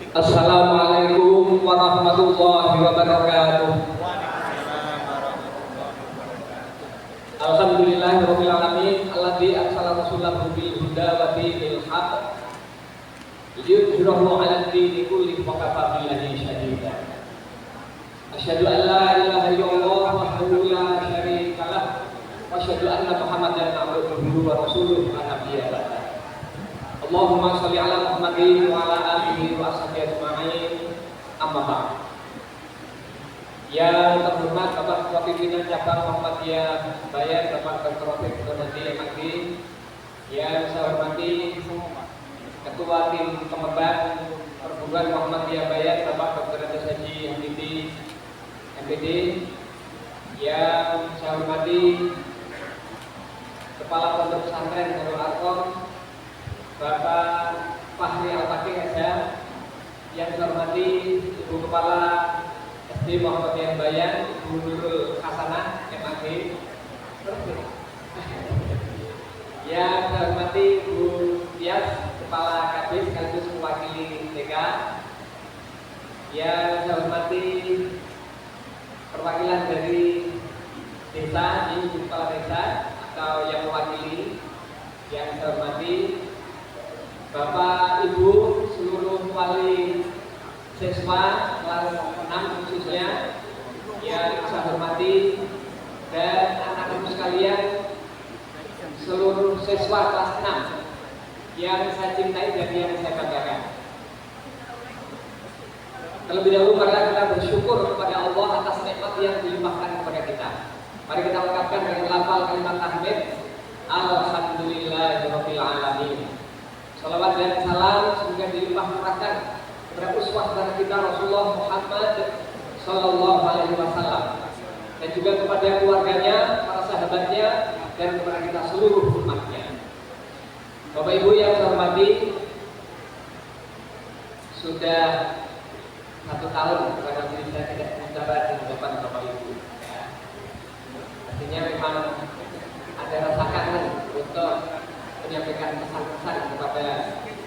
Assalamualaikum warahmatullahi wabarakatuh. Alhamdulillahirabbil alamin alladzi arsala rasulahu bil huda wa dinil haqq liyudhhirahu 'alad dini kullihi wa kafaa billahi shahida. Asyhadu an la ilaha illallah wahdahu la syarika lah wa asyhadu anna Muhammadan abduhu wa rasuluhu la nabiyya ba'da. Allahumma sholli ala Muhammadin wa ala alihi wa sahbihi ajma'in. Amma ba'd. Yang terhormat Bapak Ketua Pimpinan Cabang Muhammadiyah Bayan, Bapak Dr. Rafiq Donadi MAG, yang saya hormati Ketua Tim Pengembang Perguruan Muhammadiyah Bayan, Bapak Dr. Andes Haji Habibie MPD, yang saya hormati Kepala Pondok Pesantren Darul Arqam Bapak Fahri Al-Fakih SH, yang saya hormati Ibu Kepala SD Muhammadiyah Bayan, Ibu Nurul Hasanah MAG, yang saya hormati Ibu Tias Kepala KB sekaligus mewakili TK, yang saya hormati perwakilan dari desa, ini Ibu Kepala Desa atau yang mewakili, yang saya hormati Bapak Ibu seluruh wali siswa kelas 6 khususnya yang saya hormati, dan anak-anak sekalian seluruh siswa kelas 6 yang saya cintai dan yang saya banggakan. Terlebih dahulu marilah kita bersyukur kepada Allah atas nikmat yang dilimpahkan kepada kita. Mari kita ungkapkan dengan lafal kalimat tahmid, alhamdulillahirabbil alamin. Salawat dan salam semoga dilimpah curahkan kepada uswah dan kita Rasulullah Muhammad Sallallahu Alaihi Wasallam, dan juga kepada keluarganya, para sahabatnya, dan kepada kita seluruh umatnya. Bapak Ibu yang saya hormati, sudah 1 tahun kepada diri saya tidak bicara di hadapan Bapak Ibu. Artinya memang ada rasa kangen untuk menyampaikan pesan-pesan kepada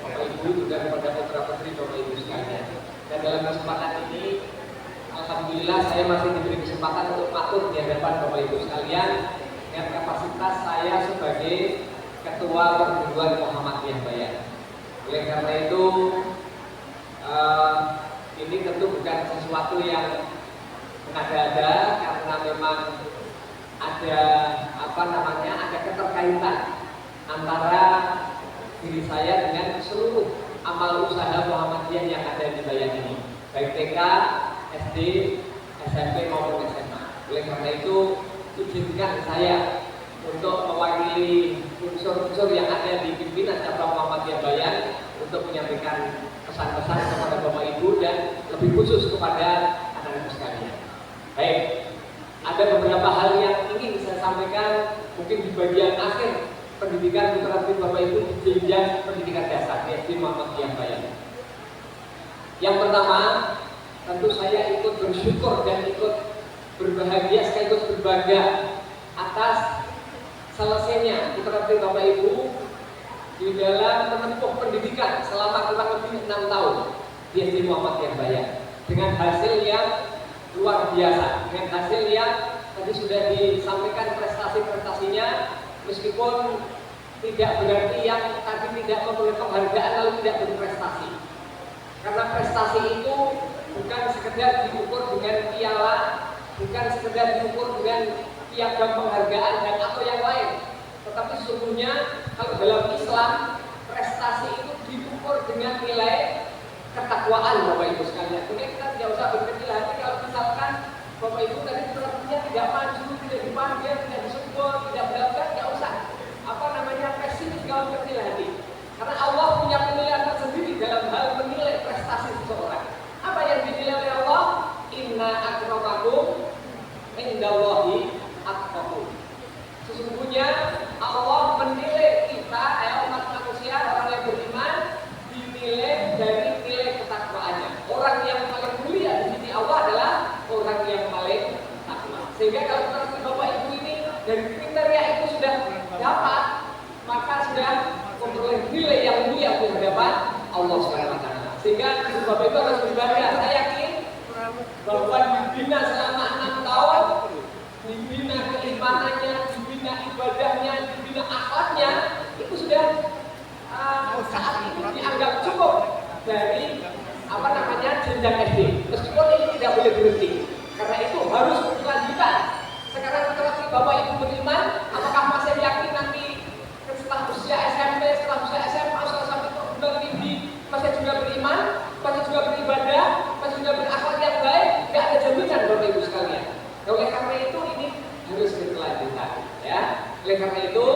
Bapak Ibu, juga kepada putra-putri Bapak Ibu sekalian. Dan dalam kesempatan ini, alhamdulillah saya masih diberi kesempatan untuk matur di hadapan Bapak Ibu sekalian dengan kapasitas saya sebagai Ketua Perguruan Muhammadiyah Bayan. Oleh karena itu, ini tentu bukan sesuatu yang mengada-ada, karena memang ada ada keterkaitan antara diri saya dengan seluruh amal usaha Muhammadiyah yang ada di Bayan ini, baik TK, SD, SMP maupun SMA. Oleh karena itu, izinkan saya untuk mewakili unsur-unsur yang ada di pimpinan cabang Muhammadiyah Bayan untuk menyampaikan pesan-pesan kepada Bapak Ibu dan lebih khusus kepada anak-anak sekalian. Baik, ada beberapa hal yang ingin saya sampaikan mungkin di bagian akhir pendidikan putra-putri Bapak Ibu di jenjang pendidikan dasar di SD Muhammadiyah Bayan. Yang pertama, tentu saya ikut bersyukur dan ikut berbahagia sekaligus berbangga atas selesainya putra-putri Bapak Ibu di dalam menempuh pendidikan selama kurang lebih 6 tahun di SD Muhammadiyah Bayan dengan hasil yang luar biasa, dengan hasil yang tadi sudah disampaikan prestasi-prestasinya. Meskipun tidak berarti yang tadi tidak memperoleh penghargaan lalu tidak berprestasi, karena prestasi itu bukan sekedar diukur dengan piala, bukan sekedar diukur dengan piagam penghargaan dan atau yang lain, tetapi sesungguhnya kalau dalam Islam prestasi itu diukur dengan nilai ketakwaan Bapak Ibu sekalian. Kemudian kita tidak usah berkecil hati kalau misalkan Bapak Ibu tadi putra-putrinya tidak maju, tidak dipanggil, tidak disebut, tidak belajar, tidak usah pesimis kalau kecil hati, karena Allah punya penilaian tersendiri dalam hal menilai prestasi seseorang. Apa yang dinilai oleh Allah? Inna akramakum indallahi atqakum. Sesungguhnya Allah menilai kita, umat manusia, orang yang beriman, dinilai dari nilai ketakwaannya. Orang yang paling mulia di sisi Allah adalah orang yang paling takwa. Sehingga kalau Bapak Ibu ini Sehingga Bapak Ibu harus beribadah. Saya yakin bahwa dibina selama 6 tahun, dibina keimanannya, dibina ibadahnya, dibina akhlaknya, itu sudah saat ini dianggap cukup dari jenjang SD. Meskipun ini tidak boleh berhenti, karena itu harus berkelanjutan. Sekarang setelah Bapak Ibu beriman, apakah masih yakin nanti setelah usia SMP, setelah usia SMA, setelah sampai ke perguruan tinggi masih juga beriman, masih juga beribadah, masih juga berakhlak yang baik? Tidak ada jaminan Bapak Ibu sekalian. Oleh karena itu ini harus berkelanjutan, ya. Oleh karena itu,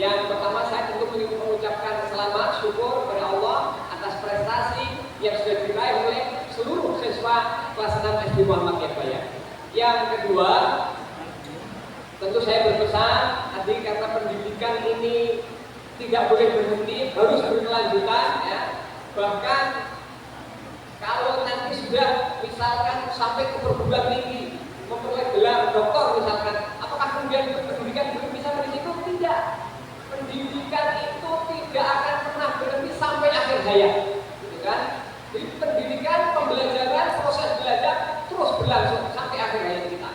yang pertama saya tentu mengucapkan selamat syukur kepada Allah atas prestasi yang sudah diraih oleh seluruh siswa kelas 6 SD Muhammadiyah Bayang. Yang kedua, tentu saya berpesan tadi karena pendidikan ini tidak boleh berhenti, harus berkelanjutan, ya. Bahkan kalau nanti sudah misalkan sampai ke perguruan tinggi, memperoleh gelar doktor misalkan, apakah kemudian pendidikan belum bisa dari situ? Tidak. Pendidikan itu tidak akan pernah berhenti sampai akhir hayat, gitu kan? Jadi pendidikan, pembelajaran, proses belajar terus berlangsung sampai akhir hayat kita.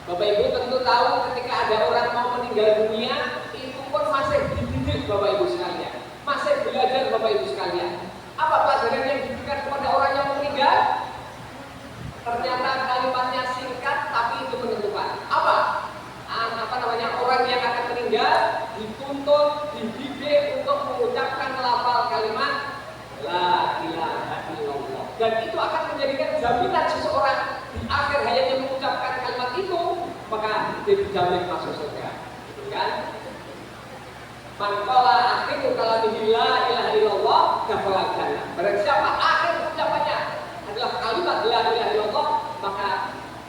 Bapak Ibu tentu tahu ketika ada orang mau meninggal dunia, itu pun masih dididik Bapak Ibu sekalian, masih belajar Bapak Ibu sekalian. Apa pelajaran yang diberikan kepada orang yang meninggal? Ternyata kalimatnya singkat, tapi itu menentukan. Apa orang yang akan meninggal dituntut, dididik untuk mengucapkan lafal kalimat La ilaha illallah. Dan itu akan menjadikan jaminan seseorang di akhir hayatnya mengucapkan kalimat itu, maka dia dijamin masuk surga. Gitu kan? Man qala akhiru kalamihi la ilaha illallah dakhala jannah. Barang siapa akhir ucapannya adalah kalimat la ilaha illallah, maka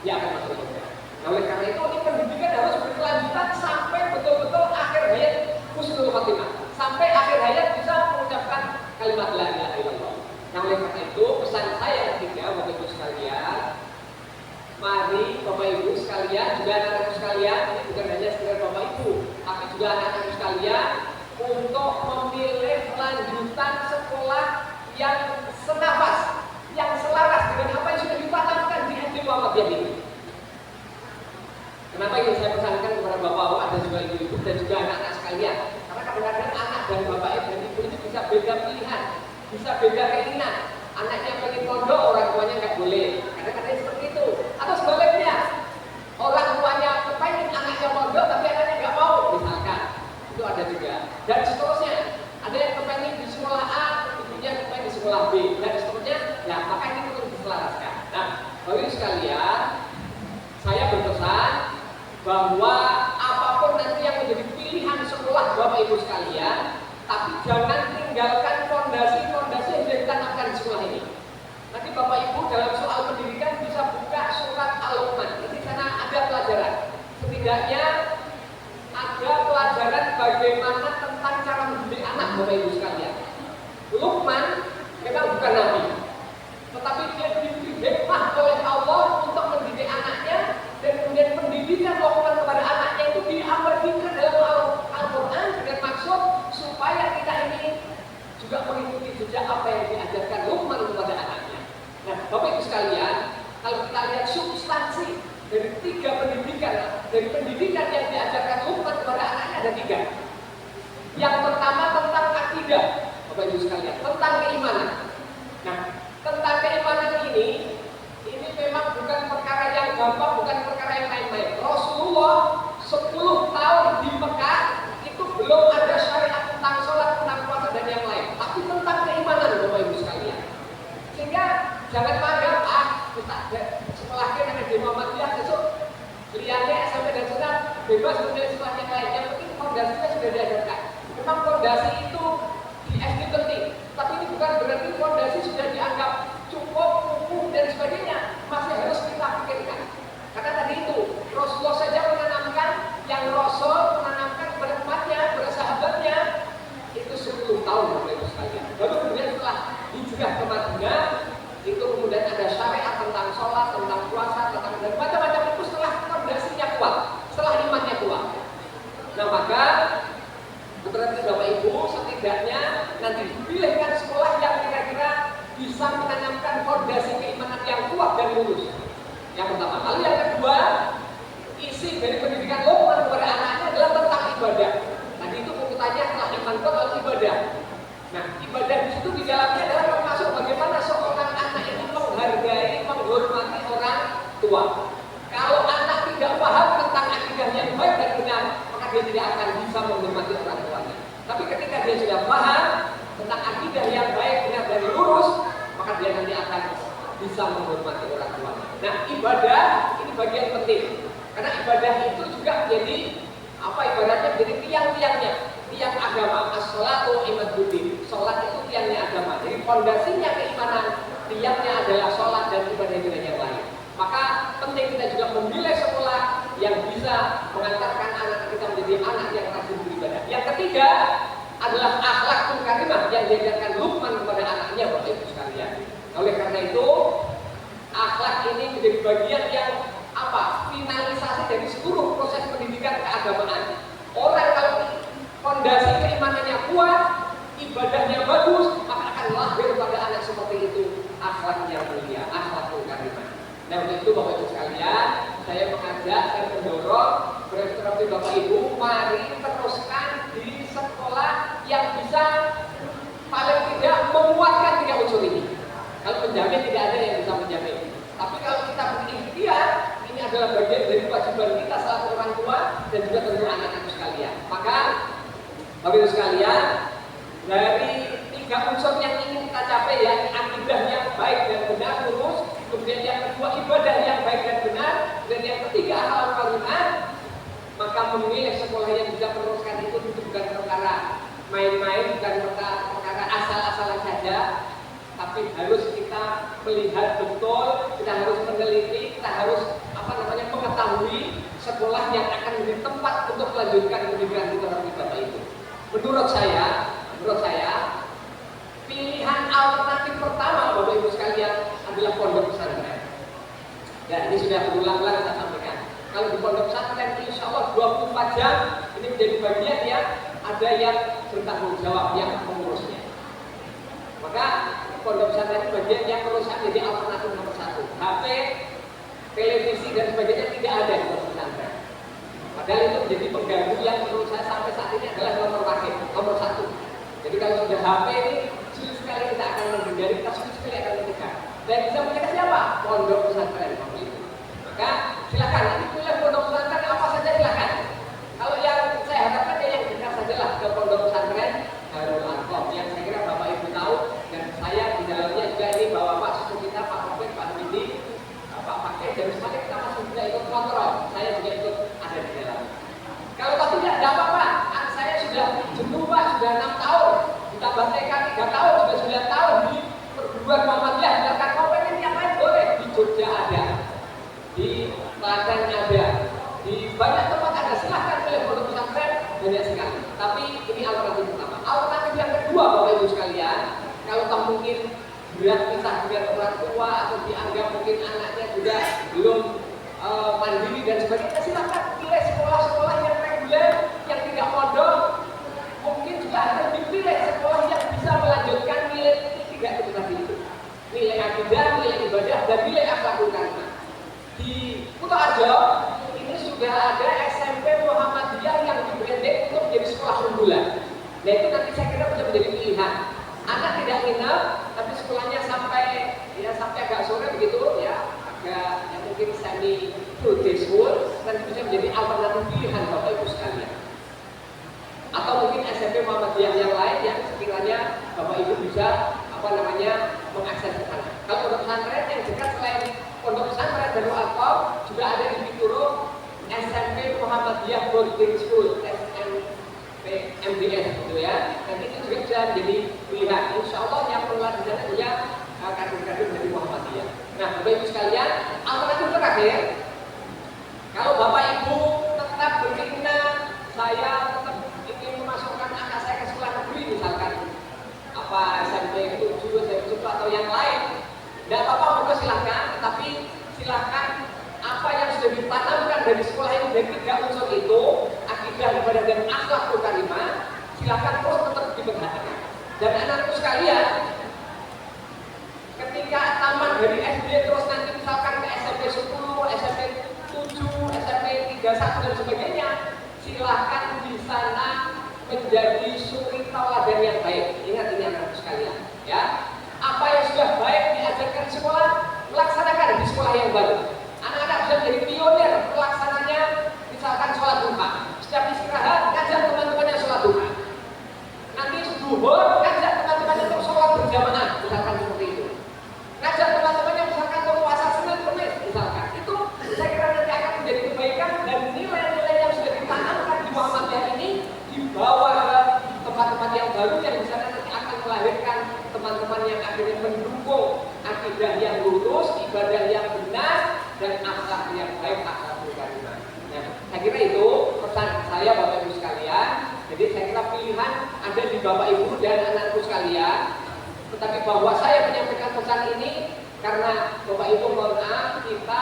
dia akan masuk surga. Nah, oleh karena itu ini pendidikan harus berkelanjutan sampai betul-betul akhir hayat husnul khotimah, sampai akhir hayat bisa mengucapkan kalimat la ilaha illallah. Nah, oleh karena itu pesan saya ketiga Bapak Ibu sekalian, mari Bapak Ibu sekalian, juga anak-anak sekalian, ini bukan hanya sekedar Bapak Ibu, tapi juga anak-anak sekalian untuk memilih lanjutan sekolah yang senafas, yang selaras dengan apa yang sudah ditanamkan di SD Muhammadiyah ini. Kenapa ingin saya pesankan kepada bapak-bapak dan juga ibu-ibu dan juga anak-anak sekalian? Karena kadang-kadang anak dan bapak dan ibu itu bisa beda pilihan, bisa beda keinginan. Anaknya pengen pondok, orang tuanya nggak boleh. Kadang-kadang seperti itu. Atau sebaliknya, orang tuanya pengen anaknya pondok tapi anaknya nggak mau, misalkan. Itu ada juga. Dan seterusnya, ada yang kepengen di sekolah A, ibunya kepengen di sekolah B, dan seterusnya. Ya, maka ini perlu diselaraskan. Nah, Bapak Ibu sekalian, saya berpesan bahwa apapun nanti yang menjadi pilihan sekolah Bapak Ibu sekalian, tapi jangan tinggalkan fondasi-fondasi yang sudah ditanamkan di sekolah ini. Nanti Bapak Ibu dalam soal pendidikan bisa buka surat Al-Luqman. Di sana ada pelajaran. Setidaknya ada pelajaran bagaimana tentang cara mendidik anak Bapak Ibu sekalian. Luqman memang bukan nabi, tetapi dia diberi hikmah oleh Allah untuk mendidik anaknya, dan kemudian pendidikan Luqman kepada anaknya itu diabadikan dalam Al-Quran dengan maksud supaya kita ini juga mengikuti jejak apa yang diajarkan Luqman kepada anaknya. Nah, Bapak Ibu sekalian, kalau kita lihat substansi dari 3 pendidikan, dari pendidikan yang diajarkan Luqman kepada anaknya ada 3. Yang pertama tentang akidah, Bapak Ibu sekalian, tentang keimanan. Nah, tentang keimanan ini memang bukan perkara yang gampang, bukan perkara yang main-main. Rasulullah 10 tahun di Mekah itu belum ada syariat tentang sholat, tentang puasa dan yang lain, tapi tentang keimanan Bapak Ibu sekalian. Sehingga jangan menganggap setelah kita di Muhammadiyah besok lihatnya SMP dan sunat bebas memilih sekolah yang lain. Yang penting fondasinya sudah diajarkan. Memang fondasi itu di SD penting, tapi ini bukan berarti fondasi sudah dianggap cukup, umum dan sebagainya. Masih harus kita pikirkan. Karena tadi itu Rasulullah saja menanamkan, yang Rasul menanamkan kepada umatnya, kepada sahabatnya itu 10 tahun Bapak Ibu sekalian. Baru kemudian setelah hijrah ke Madinah, itu kemudian ada syariat tentang sholat, tentang puasa, tentang dan macam-macam itu setelah fondasinya kuat, setelah imannya kuat. Nah, maka berarti Bapak Ibu setidaknya nanti dipilihkan sekolah yang kira-kira lulus. Yang pertama. Lalu yang kedua, isi dari pendidikan Luqman kepada anaknya adalah tentang ibadah. Tadi itu urutannya setelah iman lalu ibadah. Nah, ibadah di situ di dalamnya adalah termasuk bagaimana seorang anak itu menghargai, menghormati orang tua. Kalau anak tidak paham tentang akidah yang baik dan benar, maka dia tidak akan bisa menghormati orang tuanya. Tapi ketika dia sudah paham tentang akidah yang baik, benar dan lurus, maka dia nanti akan bisa menghormati orang tuanya. Nah, ibadah ini bagian penting. Karena ibadah itu juga menjadi ibaratnya menjadi tiang-tiangnya, tiang agama. As-sholatu imaduddin. Sholat itu tiangnya agama. Jadi fondasinya keimanan, tiangnya adalah sholat dan ibadah-ibadah yang lain. Maka penting kita juga memilih sekolah yang bisa mengantarkan anak kita menjadi anak yang rajin beribadah. Yang ketiga adalah akhlakul karimah yang diajarkan Luqman kepada anaknya, Bapak Ibu sekalian. Oleh karena itu, akhlak ini menjadi bagian yang finalisasi dari seluruh proses pendidikan keagamaan. Orang kalau fondasi keimanannya kuat, ibadahnya bagus, maka akan lahir pada anak seperti itu akhlak yang mulia, akhlakul karimah. Nah, untuk itu Bapak Ibu sekalian, saya mengajak dan mendorong berarti Bapak Ibu, mari teruskan di sekolah yang bisa paling tidak menguatkan 3 unsur ini. Kalau penjamin tidak ada yang bisa menjamin. Tapi kalau kita berikhtiar, ini adalah bagian dari kewajiban kita selaku orang tua dan juga tentu anak-anak sekalian. Maka Bapak Ibu sekalian, dari 3 unsur yang ingin kita capai, ya, akidah yang baik dan benar lurus, kemudian yang kedua ibadah yang baik dan benar, dan yang ketiga akhlakul karimah, maka memilih sekolah yang bisa meneruskan itu bukan perkara main-main, bukan perkara asal-asalan saja, tapi harus kita melihat betul, kita harus meneliti, kita harus mengetahui sekolah yang akan menjadi tempat untuk melanjutkan pendidikan kita Bapak Ibu. Menurut saya pilihan alternatif pertama Bapak Ibu sekalian adalah pondok pesantren. Ya, ini sudah berulang-ulang saya sampaikan. Kalau di pondok pesantren insya Allah 24 jam ini menjadi bagian yang ada yang bertanggung jawab yang mengurusnya. Maka pondok pesantren bagian yang merusak jadi alternatif nomor 1. HP, televisi dan sebagainya tidak ada di pondok pesantren. Padahal itu menjadi pengganggu yang menurut saya sampai saat ini adalah nomor 1. Jadi kalau sudah HP ini sulit sekali kita akan menghindari, kita sulit sekali akan mencegah. Dan bisa mencegah siapa? Pondok pesantren itu. Maka silakan nanti pilih pondok pesantren apa saja silakan. Kalau yang saya harapkan yang dekat sajalah ke pondok pesantren Darul Arqam yang saya kira Bapak Ibu tahu, dan saya di dalamnya juga ini bawa Pak suku kita Pak Taufik, Pak Widi, Pak Pakai, dan misalnya kita masih juga ikut kontrol, saya juga ikut ada di dalam. Kalau tidak apa-apa, saya sudah jenuh Pak, sudah 6 tahun, ditambah TK 3 tahun, sudah 9 tahun di perguruan Muhammadiyah, silakan mau pengen yang lain boleh, di Jogja ada, di Klaten ada, di banyak tempat ada, silahkan pilih pondok pesantren banyak sekali. Tapi ini alternatif pertama. Alternatif yang kedua Bapak Ibu sekalian, kalau kamu mungkin berat pisah dengan orang tua atau dianggap mungkin anaknya juga belum mandiri dan sebagainya, silakan pilih sekolah-sekolah yang reguler, yang tidak pondok. Mungkin juga ada dipilih sekolah yang bisa melanjutkan nilai 3 itu tadi itu. Nilai akidah, nilai ibadah, dan nilai akhlakul karimah. Di Kutoarjo ini sudah ada SMP Muhammadiyah yang di-branding untuk menjadi sekolah unggulan. Nah itu nanti saya kira bisa menjadi pilihan. Anak tidak nginep, tapi sekolahnya sampai agak sore begitu ya, agak mungkin semi full day school, nanti bisa menjadi alternatif pilihan Bapak Ibu sekalian. Atau mungkin SMP Muhammadiyah yang lain yang sekiranya Bapak Ibu bisa mengakses ke sana. Kalau pondok pesantren yang dekat selain pondok pesantren Darul Arqam juga ada di Pituro SMP Muhammadiyah Boarding School MBS gitu ya. Nanti itu juga bisa menjadi pilihan. Insya Allah yang pengelola di sana juga kader-kader dari Muhammadiyah. Nah, Bapak Ibu sekalian, alternatif terakhir, kalau Bapak Ibu tetap berkeinginan saya tetap ingin memasukkan anak saya ke sekolah negeri misalkan SMP 7, SMP 10 atau yang lain, tidak apa-apa, monggo silahkan. Tapi silahkan apa yang sudah ditanamkan dari sekolah ini, dari 3 unsur itu, akidah, ibadah, dan akhlakul karimah, silahkan terus tetap diperhatikan. Dan anak-anakku sekalian, ketika taman dari SD terus nanti misalkan satu dan sebagainya, silahkan di sana menjadi suri tauladan yang baik. Ingat ini anak-anak sekalian, ya. Apa yang sudah baik diajarkan di sekolah, laksanakan di sekolah yang baru. Anak-anak bisa menjadi pionir pelaksananya, misalkan sholat duha. Setiap istirahat, ngajak teman-temannya sholat duha. Nanti zuhur, ngajak teman-temannya untuk sholat berjamaah, misalkan seperti itu. Ngajak teman-temannya misalkan untuk puasa Senin Kemis, misalkan. Itu saya kira nanti akan menjadi kebaikan dan nilai-nilai yang sudah ditanamkan di Muhammadiyah ini dibawa ke tempat-tempat yang baru yang di sana nanti akan melahirkan teman-teman yang akhirnya mendukung akidah yang lurus, ibadah yang benar, dan akhlak yang baik, akhlakul karimah. Ya, saya kira itu pesan saya Bapak Ibu sekalian. Jadi saya kira pilihan ada di Bapak Ibu dan anakku sekalian. Tetapi bahwa saya menyampaikan pesan ini karena Bapak Ibu mohon maaf, kita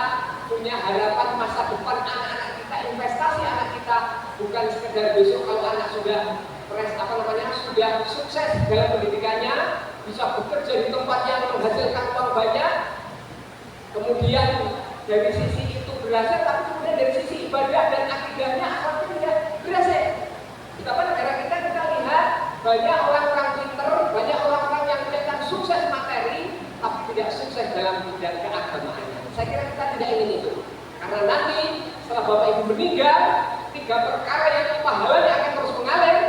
punya harapan masa depan anak-anak kita, investasi anak kita bukan sekedar besok kalau anak sudah sudah sukses dalam pendidikannya, bisa bekerja di tempat yang menghasilkan uang banyak, kemudian dari sisi itu berhasil, tapi kemudian dari sisi ibadah dan akidahnya akhlaknya tidak berhasil. Betapa negara kita lihat banyak orang-orang pinter, banyak orang-orang yang kelihatan sukses materi, tapi tidak sukses dalam bidang keagamaannya. Saya kira kita tidak ingin itu, karena nanti setelah Bapak Ibu meninggal, 3 perkara yang pahalanya akan terus mengalir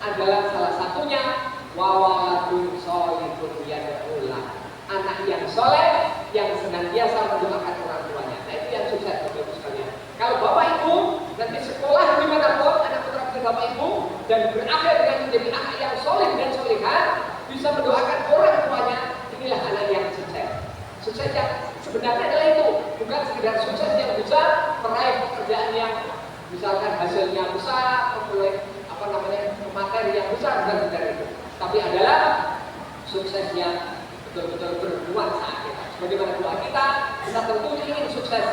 adalah salah satunya wawaladun sholihun yad'ulah, anak yang soleh yang senantiasa mendoakan orang tuanya. Nah itu yang sukses Bapak Ibu sekalian. Kalau Bapak Ibu nanti sekolah dimanapun anak putra putri Bapak Ibu dan berakhir dengan menjadi anak yang soleh dan solehah, bisa mendoakan orang tuanya, inilah anak yang sukses. Sukses yang sebenarnya adalah itu, bukan sekedar sukses yang bisa meraih pekerjaan yang misalkan hasilnya besar, memperoleh materi yang besar, bukan sekedar itu, tapi adalah sukses yang betul-betul bernuansa akhirat. Sebagaimana doa kita tentu ingin sukses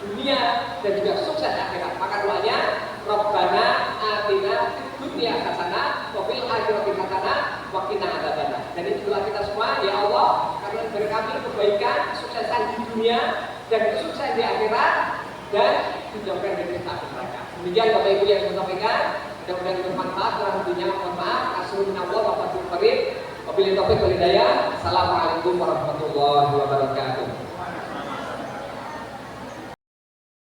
dunia dan juga sukses akhirat. Maka doanya Rabbana atina fid dunya hasanah wa fil akhirati hasanah wa qina adzabannar. Dan itu doa kita semua, ya Allah, karena beri kami kebaikan, kesuksesan di dunia dan kesuksesan di akhirat, dan dijauhkan dari api neraka. Demikian Bapak Ibu yang saya sampaikan. Mudah-mudahan bermanfaat. Kurang lebihnya mohon maaf. Assalamualaikum warahmatullahi wabarakatuh. Wabillahi taufiq wal hidayah. Assalamualaikum warahmatullahi wabarakatuh.